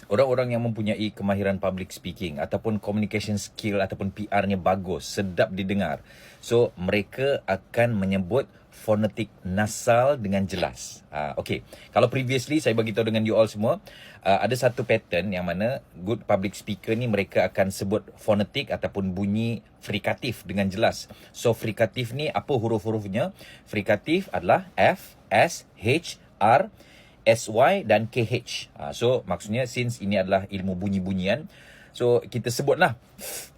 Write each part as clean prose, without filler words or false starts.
orang-orang yang mempunyai kemahiran public speaking ataupun communication skill ataupun PR-nya bagus, sedap didengar. So, mereka akan menyebut fonetik nasal dengan jelas. Okay. Kalau previously saya bagi tahu dengan you all semua, ada satu pattern yang mana good public speaker ni mereka akan sebut fonetik ataupun bunyi frikatif dengan jelas. So, frikatif ni apa huruf-hurufnya? Frikatif adalah F, S, H, R, SY dan KH. So maksudnya since ini adalah ilmu bunyi-bunyian, so kita sebutlah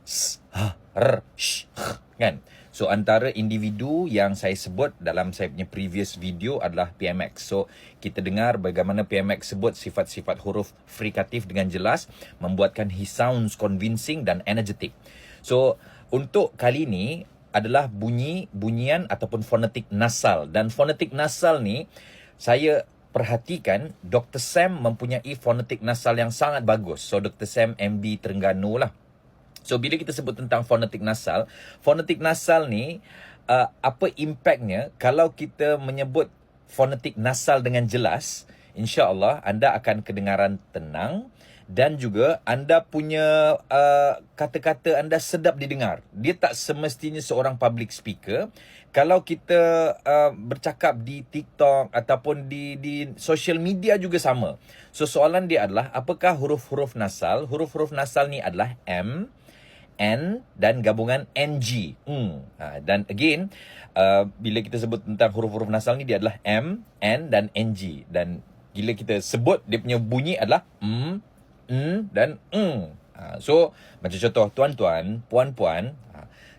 S, H, R, Sh, kan? So antara individu yang saya sebut dalam saya punya previous video adalah PMX. So kita dengar bagaimana PMX sebut sifat-sifat huruf frikatif dengan jelas, membuatkan he sounds convincing dan energetic. So untuk kali ini adalah bunyian ataupun fonetik nasal, dan fonetik nasal ni saya perhatikan Dr. Sam mempunyai fonetik nasal yang sangat bagus. So Dr. Sam MB Terengganu lah. So bila kita sebut tentang fonetik nasal ni apa impactnya kalau kita menyebut fonetik nasal dengan jelas, insya-Allah anda akan kedengaran tenang dan juga anda punya kata-kata anda sedap didengar. Dia tak semestinya seorang public speaker. Kalau kita bercakap di TikTok ataupun di social media juga sama. So soalan dia adalah apakah huruf-huruf nasal? Huruf-huruf nasal ni adalah M, N dan gabungan NG. Dan again, bila kita sebut tentang huruf-huruf nasal ni dia adalah M, N dan NG. Dan bila kita sebut dia punya bunyi adalah dan So macam contoh tuan-tuan, puan-puan,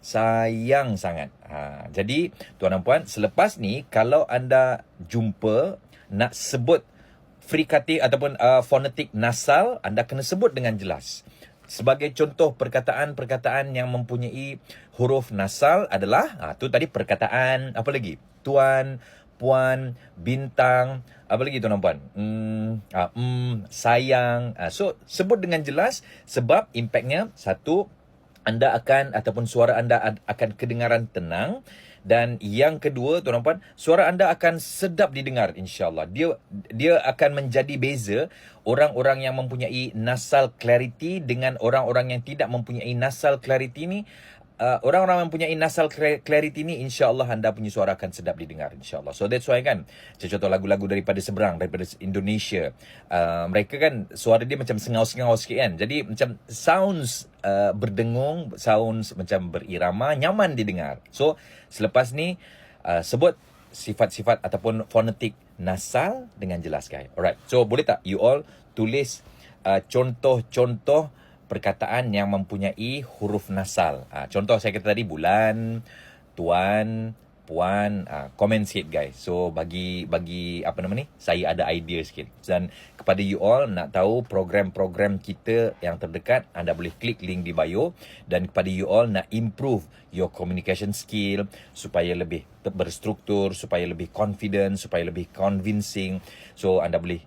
sayang sangat. Jadi tuan dan puan, selepas ni kalau anda jumpa nak sebut frikatif ataupun fonetik nasal, anda kena sebut dengan jelas. Sebagai contoh perkataan-perkataan yang mempunyai huruf nasal adalah tu tadi perkataan apa lagi? Tuan, puan, bintang, apa lagi tuan dan puan? Sayang. So sebut dengan jelas sebab impactnya satu, anda akan ataupun suara anda akan kedengaran tenang, dan yang kedua tuan dan puan, suara anda akan sedap didengar insya-Allah. Dia akan menjadi beza orang-orang yang mempunyai nasal clarity dengan orang-orang yang tidak mempunyai nasal clarity ni. Orang-orang yang mempunyai nasal clarity ni insya-Allah anda punya suara akan sedap didengar insya-Allah. So that's why kan, contoh lagu-lagu daripada seberang, daripada Indonesia, mereka kan suara dia macam sengau-sengau sikit kan. Jadi macam sounds berdengung, sounds macam berirama, nyaman didengar. So selepas ni sebut sifat-sifat ataupun fonetik nasal dengan jelas guys. Alright. So boleh tak you all tulis contoh-contoh perkataan yang mempunyai huruf nasal. Contoh saya kata tadi bulan, tuan, puan, komen sikit guys. So bagi apa nama ni, saya ada idea sikit. Dan kepada you all nak tahu program-program kita yang terdekat, anda boleh klik link di bio. Dan kepada you all nak improve your communication skill supaya lebih berstruktur, supaya lebih confident, supaya lebih convincing, so anda boleh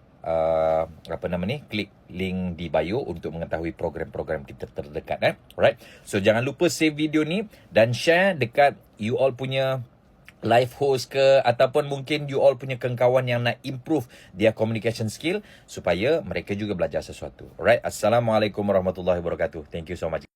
klik link di bio untuk mengetahui program-program kita terdekat. Alright. So jangan lupa save video ni dan share dekat you all punya live host ke, ataupun mungkin you all punya kawan yang nak improve their communication skill supaya mereka juga belajar sesuatu. Alright. Assalamualaikum warahmatullahi wabarakatuh. Thank you so much.